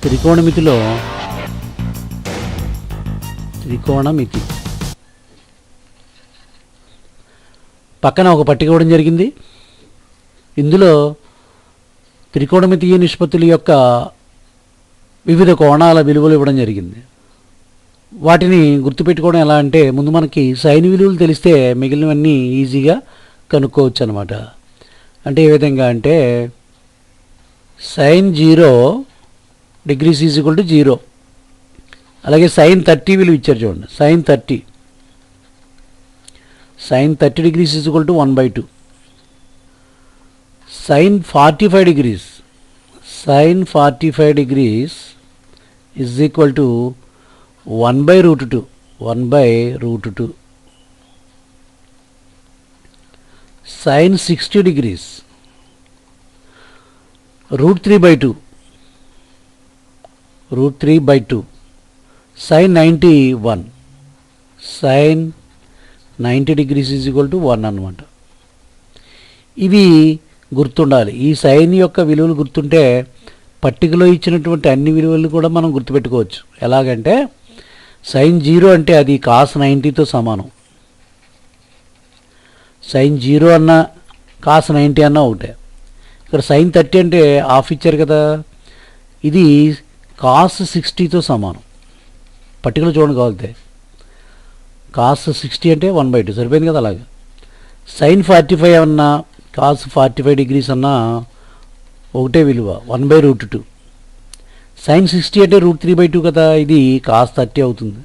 త్రికోణమితి పక్కన ఒక పట్టిక ఇవ్వడం జరిగింది. ఇందులో త్రికోణమితీయ నిష్పత్తుల యొక్క వివిధ కోణాల విలువలు ఇవ్వడం జరిగింది. వాటిని గుర్తుపెట్టుకోవడం ఎలా అంటే, ముందు మనకి సైన్ విలువలు తెలిస్తే మిగిలినవన్నీ ఈజీగా కనుక్కోవచ్చు అనమాట. అంటే ఏ విధంగా అంటే sin 0 degrees is equal to 0. అలాగే sin 30 విలువ ఇచ్చారు చూడండి. sin 30 degrees is equal to 1/2. sin 45 degrees is equal to 1/√2. sin 60 degrees √3/2. sin 90 degrees is equal to 1 అన్నమాట. ఇవి గుర్తుండాలి. ఈ సైన్ యొక్క విలువలు గుర్తుంటే పట్టికలో ఇచ్చినటువంటి అన్ని విలువలు కూడా మనం గుర్తుపెట్టుకోవచ్చు. ఎలాగంటే sin 0 అంటే అది cos 90తో సమానం. sin 0 అన్న cos 90 అన్న ఒకటే. ఇక్కడ sin 30 అంటే హాఫ్ ఇచ్చారు కదా, ఇది cos 60తో సమానం. పట్టికలో చూడండి కావాలితే cos 60 అంటే 1/2 సరిపోయింది కదా. అలాగే sin 45 అన్నా cos 45 degrees అన్నా ఒకటే విలువ 1/√2. sin 60 అంటే √3/2 కదా, ఇది cos 30 అవుతుంది,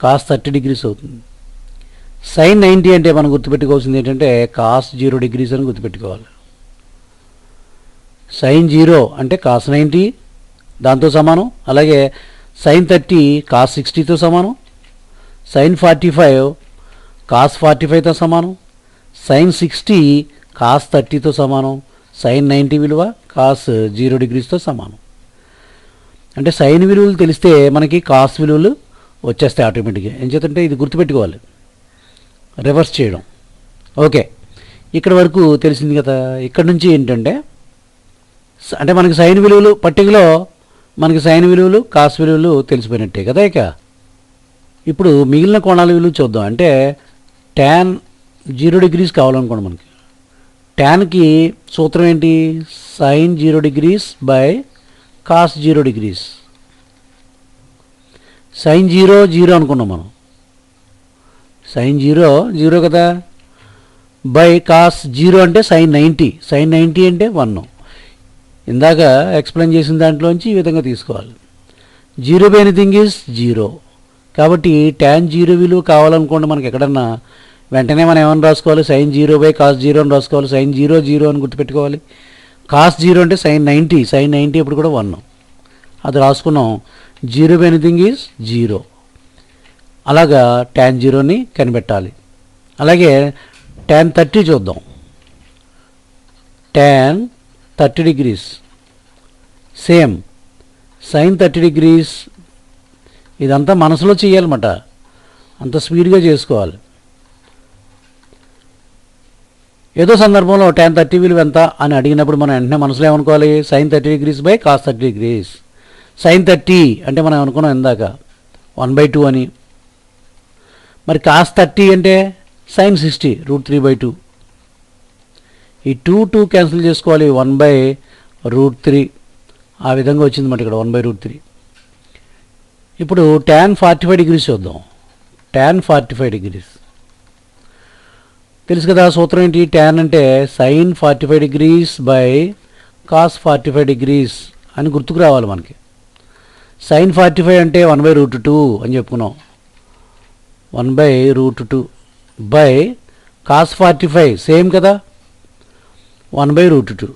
cos 30 degrees అవుతుంది. sin 90 అంటే మనం గుర్తుపెట్టుకోవాల్సింది ఏంటంటే cos 0 degrees అని గుర్తుపెట్టుకోవాలి. sin 0 అంటే cos 90 దాంతో సమానం. అలాగే sin 30 cos 60తో సమానం. sin 45 cos 45తో సమానం. sin 60 cos 30తో సమానం. sin 90 విలువ cos 0 degreesతో సమానం. అంటే సైన్ విలువలు తెలిస్తే మనకి కాస్ విలువలు వచ్చేస్తాయి ఆటోమేటిక్గా. ఏం చేతంటే ఇది గుర్తుపెట్టుకోవాలి, రివర్స్ చేయడం. ఓకే, ఇక్కడ వరకు తెలిసింది కదా. ఇక్కడ నుంచి ఏంటంటే అంటే మనకి సైన్ విలువలు పట్టికలో మనకి సైన్ విలువలు కాస్ విలువలు తెలిసిపోయినట్టే కదా. ఇక ఇప్పుడు మిగిలిన కోణాల విలువ చూద్దాం. అంటే tan 0 degrees కావాలనుకోండి. మనకి ట్యాన్కి సూత్రం ఏంటి? sin 0 degrees cos 0 degrees. sin 0 అనుకున్నాం మనం. sin 0 కదా, cos 0 అంటే sin 90 అంటే 1. ఇందాక ఎక్స్ప్లెయిన్ చేసిన దాంట్లోంచి ఈ విధంగా తీసుకోవాలి. 0 బై ఎనీథింగ్ ఈజ్ 0. కాబట్టి tan 0 విలువ కావాలనుకోండి మనకి ఎక్కడన్నా, వెంటనే మనం ఏమని రాసుకోవాలి? sin 0 cos 0 అని రాసుకోవాలి. sin 0 అని గుర్తుపెట్టుకోవాలి. cos 0 అంటే sin 90 ఇప్పుడు కూడా 1, అది రాసుకున్నాం. 0 బై ఎనీథింగ్ ఈజ్ 0. అలాగా tan 0ని కనిపెట్టాలి. అలాగే tan 30 చూద్దాం. tan 30 degrees same sin 30 degrees. ఇదంతా మనసులో చేయాలన్నమాట, అంత స్పీడ్గా చేసుకోవాలి. ఏదో సందర్భంలో tan 30 విలువ ఎంత అని అడిగినప్పుడు మనం వెంటనే మనసులో ఏమనుకోవాలి? sin 30 degrees cos 30 degrees. sin 30 అంటే మనం అనుకున్నాం ఇందాక 1/2 అని. మరి cos 30 అంటే sin 60 √3/2. ఈ 2 క్యాన్సిల్ చేసుకోవాలి, 1/√3. ఆ విధంగా వచ్చింది మాట ఇక్కడ 1/√3. ఇప్పుడు tan 45 degrees చూద్దాం. tan 45 degrees తెలుసు కదా, సూత్రం ఏంటి? tan అంటే sin 45 degrees cos 45 degrees అని గుర్తుకు రావాలి మనకి. sin 45 అంటే 1/√2 అని చెప్పుకున్నాం. 1/√2 cos 45 సేమ్ కదా, 1/√2.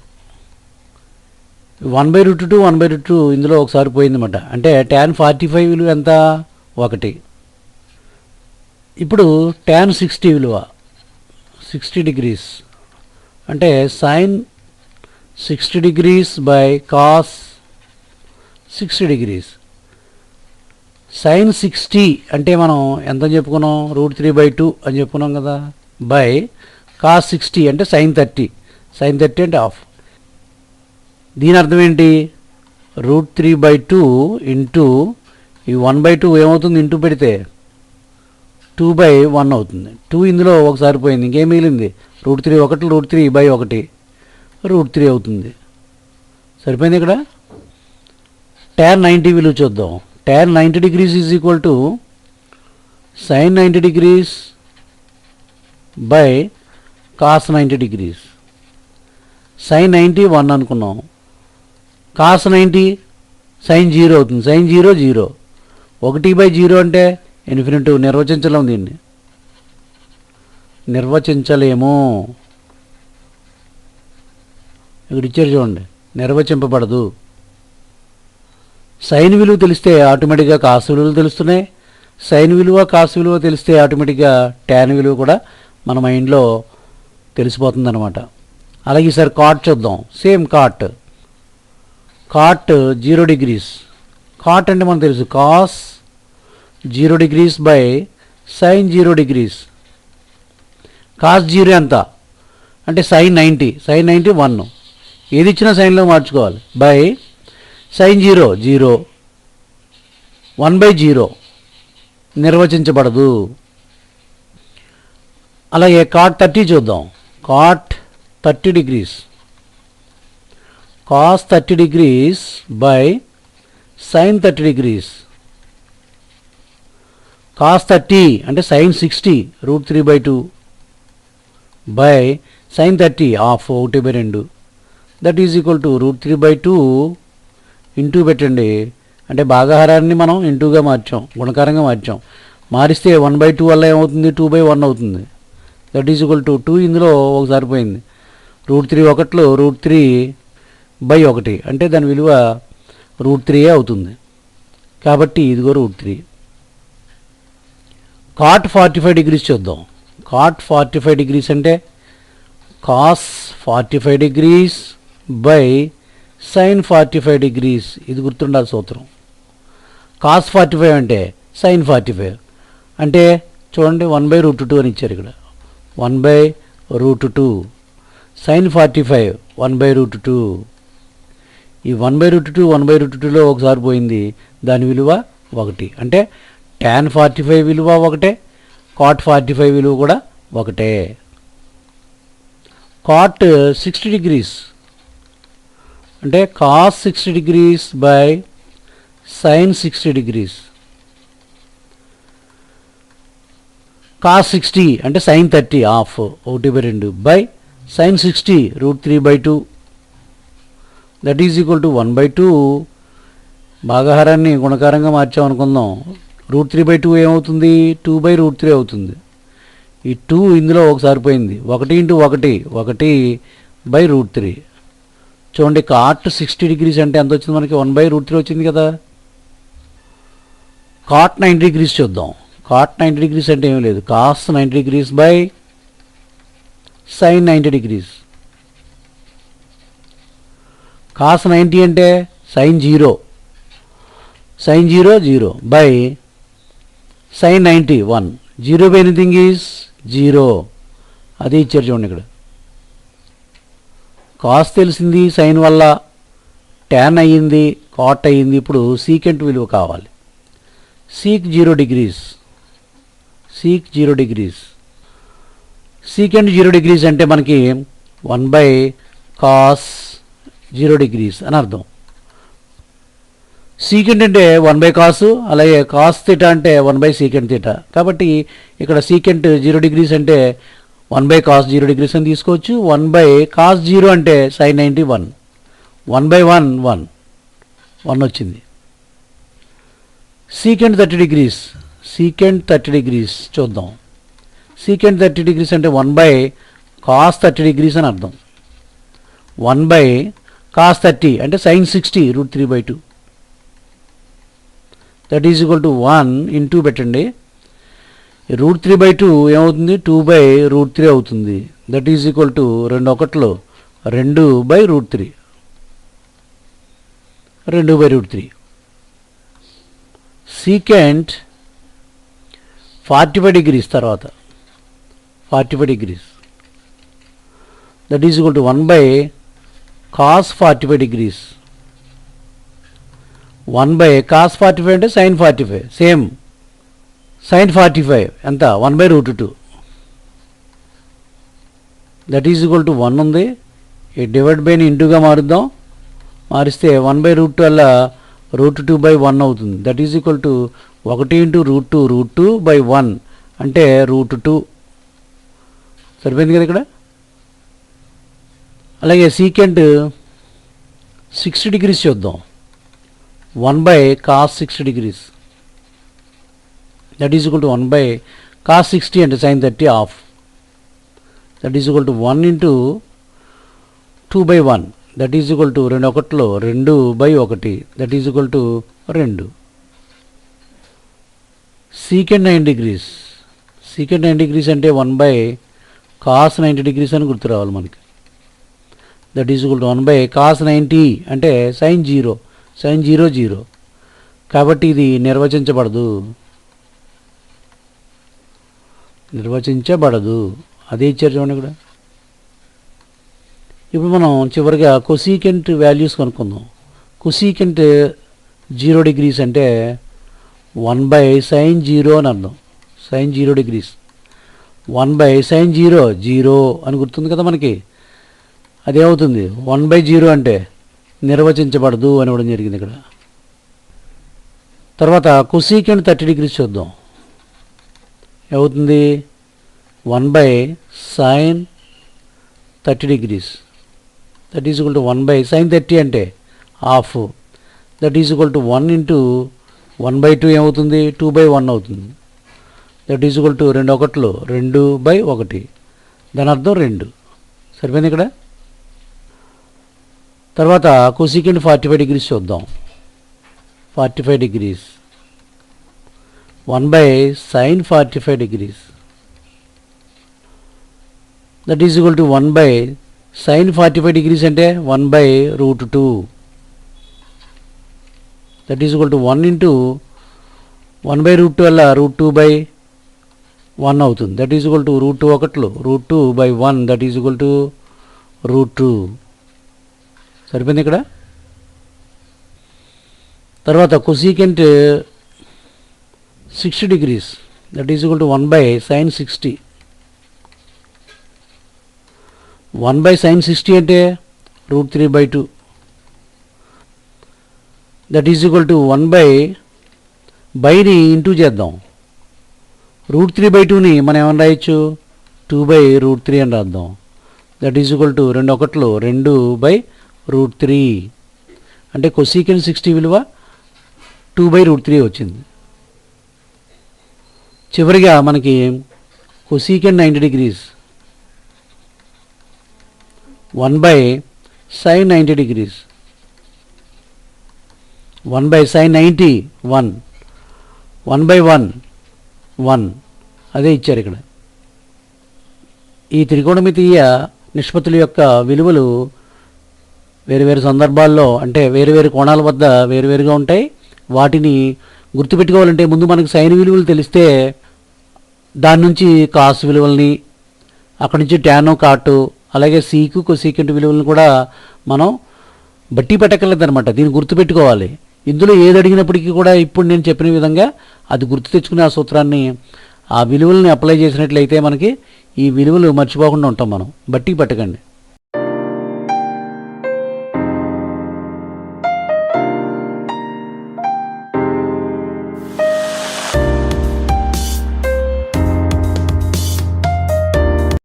1/√2 ఇందులో ఒకసారి పోయిందన్నమాట. అంటే tan 45 విలువ ఎంత? 1. ఇప్పుడు tan 60 విలువ 60 degrees అంటే sin 60 degrees cos 60 degrees. sin 60 అంటే మనం ఎంత చెప్పుకున్నాం? √3/2 అని చెప్పుకున్నాం కదా, cos 60 అంటే sin 30 అంటే హాఫ్. దీని అర్థం ఏంటి? √3/2 ఇంటూ ఈ 1/2 ఏమవుతుంది, ఇంటూ పెడితే 2/1 అవుతుంది. 2 ఇందులో ఒకసారి పోయింది, ఇంకేం మిగిలింది, √3 ఒకటి, √3/1 √3 అవుతుంది. సరిపోయింది. ఇక్కడ tan 90 విలువ చూద్దాం. tan 90 degrees is equal to sin 90 degrees by cos 90 degrees. sin 90 1 అనుకున్నాం, cos 90 sin 0 అవుతుంది, sin 0 0, 1/0 అంటే ఇన్ఫినిటివ్. నిర్వచించలేము, దీన్ని నిర్వచించలేము. ఇక్కడ ఇచ్చారు చూడండి, నిర్వచింపబడదు. సైన్ విలువ తెలిస్తే ఆటోమేటిక్గా కాస్ విలువలు తెలుస్తున్నాయి, సైన్ విలువ కాస్ విలువ తెలిస్తే ఆటోమేటిక్గా ట్యాన్ విలువ కూడా మన మైండ్లో తెలిసిపోతుంది అనమాట. అలాగే ఈసారి కాట్ చూద్దాం. Same cot 0 degrees. కాట్ అంటే మనకు తెలుసు, cos 0 degrees by sign 0 degrees. Cos 0 ఎంత అంటే సైన్ 90, సైన్ 90 1, ఏది ఇచ్చినా సైన్లో మార్చుకోవాలి, బై సైన్ 0 0, 1/0 నిర్వచించబడదు. అలాగే కాట్ 30 చూద్దాం. Cot 30 degrees. Cos 30 degrees by sine 30 degrees. Cos 30 అంటే sine 60 √3/2 by sine 30 half 1/2, that is equal to √3/2 into పెట్టండి. అంటే భాగాహారాన్ని మనం ఇంటూగా మార్చాం, గుణకారంగా మార్చాం. మారిస్తే 1/2 వల్ల ఏమవుతుంది, 2/1 అవుతుంది. దట్ ఈజ్ ఈక్వల్ టు 2 ఇందులో ఒకసారి పోయింది, √3 ఒకటిలో √3/1 అంటే దాని విలువ √3 అవుతుంది. కాబట్టి ఇదిగో √3. కాట్ 45 degrees చూద్దాం. కాట్ 45 degrees అంటే cos 45 degrees by sign 45 degrees. ఇది గుర్తుండాలి సూత్రం. కాస్ 45 అంటే సైన్ 45 అంటే చూడండి 1/√2 అని ఇచ్చారు ఇక్కడ, 1/√2. సైన్ 45 1/√2. ఈ 1/√2 1/√2లో ఒకసారి పోయింది, దాని విలువ 1. అంటే tan 45 విలువ 1, కాట్ 45 విలువ కూడా 1. కాట్ 60 degrees అంటే cos 60 degrees by sine 60 degrees. Cos 60 అంటే sine 30 half 1/2 by sine 60 √3/2, that is equal to 1/2. భాగాహారాన్ని గుణకారంగా మార్చామనుకుందాం, √3/2 ఏమవుతుంది, 2/√3 అవుతుంది. ఈ 2 ఇందులో ఒకసారి పోయింది, 1 × 1 1/√3. చూడండి కాట్ 60 degrees అంటే ఎంత వచ్చింది మనకి, 1/√3 వచ్చింది కదా. కాట్ 90 degrees చూద్దాం. కాట్ 90 degrees అంటే ఏమీ లేదు, cos 90 degrees by sine 90 degrees. Cos 90 అంటే sine 0, sine 0 0 by sine 90 1, 0 by anything is 0. అది ఇచ్చారు చూడండి ఇక్కడ. కాస్ తెలిసింది, సైన్ వల్ల ట్యాన్ అయ్యింది, కాట్ అయ్యింది. ఇప్పుడు సీకెంట్ విలువ కావాలి. Seek 0 degrees. Seek 0 degrees. Secant 0 degrees అంటే మనకి 1/cos 0 degrees అని అర్థం. సీకెంట్ అంటే 1/cos, అలాగే కాస్ థీటా అంటే 1/secant థీటా. కాబట్టి ఇక్కడ సీకెంట్ 0 degrees అంటే 1/cos 0 degrees అని తీసుకోవచ్చు. 1/cos 0 అంటే sin 90 1, 1/1 1 వచ్చింది. Secant 30 degrees. సీకెంట్ 30 degrees చూద్దాం. సీకెంట్ 30 degrees అంటే 1/cos 30 degrees అని అర్థం. 1/cos 30 అంటే sin 60 √3/2, that is equal to 1 into పెట్టండి. √3/2 ఏమవుతుంది, 2/√3 అవుతుంది. That is equal to 2 1లో 2/√3, 2/√3. Secant 45 degrees తర్వాత 45 degrees, that is equal to 1/cos 45 degrees. 1/cos45 అంటే sin45 సేమ్ sin45 ఎంత 1/√2 దట్ ఈజ్ ఈక్వల్ టు 1 ఉంది. ఈ డివైడ్ బైని ఇంటూగా మారుద్దాం. మారిస్తే 1/√2 వల్ల √2/1 అవుతుంది. దట్ ఈజ్ ఈక్వల్ టు 1 × √2/1 అంటే √2 సరిపోయింది కదా ఇక్కడ. అలాగే సీకెంట్ 60 degrees చూద్దాం. 1/cos60 that is equal to 1/cos60 అంటే sin30 of that is equal to 1 × 2/1 that is equal to 2 ఒకటిలో 2/1 that is equal to 2. Secant 90 degrees secant 90 degrees అంటే 1/cos90 degrees అని గుర్తు రావాలి మనకి. That is equal to 1/cos90 అంటే sin0 0 కాబట్టి ఇది నిర్వచించబడదు అదే ఇచ్చారు చూడండి ఇక్కడ. ఇప్పుడు మనం చివరిగా కొసీకెంట్ వాల్యూస్ కనుక్కుందాం. కొసీకెంట్ 0 degrees అంటే 1/sin0 అని అర్థం. sin0 degrees 1/sin0 0 అని గుర్తుంది కదా మనకి. అదేమవుతుంది 1/0 అంటే నిర్వచించబడదు అని ఇవ్వడం జరిగింది ఇక్కడ. తర్వాత కొసీకెంట్ 30 degrees చూద్దాం. ఏమవుతుంది 1/sin30 degrees that is equal to 1/sin30 అంటే half that is equal to 1 × 1/2 ఏమవుతుంది 2/1 అవుతుంది. దట్ ఈజ్ ఈక్వల్ టు 2 ఒకటిలో 2/1 దాని అర్థం 2 సరిపోయింది ఇక్కడ. తర్వాత కొసీకెంట్ 45 degrees చూద్దాం. 45 degrees 1/sin45 degrees that is equal to 1/sin45 degrees అంటే 1/√2 దట్ ఈజ్ ఈక్వల్ టు 1 × 1/√2 వల్ల √2/1 అవుతుంది. దట్ ఈజ్ ఈక్వల్ టు √2 ఒకటిలో √2/1 దట్ ఈజ్ ఈక్వల్ టు √2 సరిపోయింది ఇక్కడ. తర్వాత cosecant 60 degrees that is equal to 1/sin60 1/sin60 అంటే √3/2 that is equal to 1/బైని into చేద్దాం. √3/2ని మనం ఏమని రాయొచ్చు 2/√3 అని రాద్దాం. దట్ ఈజ్ ఈక్వల్ టు 2 ఒకటిలో 2/√3 అంటే కొసీకెంట్ 60 విలువ 2/√3 వచ్చింది. చివరిగా మనకి cosecant 90 degrees 1/sin90 degrees 1/sin90 1 1/1 1 అదే ఇచ్చారు ఇక్కడ. ఈ త్రికోణమితీయ నిష్పత్తుల యొక్క విలువలు వేరు వేరు సందర్భాల్లో అంటే వేరు వేరు కోణాల వద్ద వేరువేరుగా ఉంటాయి. వాటిని గుర్తుపెట్టుకోవాలంటే ముందు మనకు సైన్ విలువలు తెలిస్తే దాని నుంచి కాస్ విలువల్ని అక్కడి నుంచి టాను కాటు అలాగే సీకు కొసీకెంట్ విలువలను కూడా మనం బట్టి పెట్టగలదనమాట. దీన్ని గుర్తుపెట్టుకోవాలి. ఇందులో ఏది అడిగినప్పటికీ కూడా ఇప్పుడు నేను చెప్పిన విధంగా అది గుర్తు తెచ్చుకునే ఆ సూత్రాన్ని ఆ విలువల్ని అప్లై చేసినట్లయితే మనకి ఈ విలువలు మర్చిపోకుండా ఉంటాం మనం. బట్టి పెట్టకండి.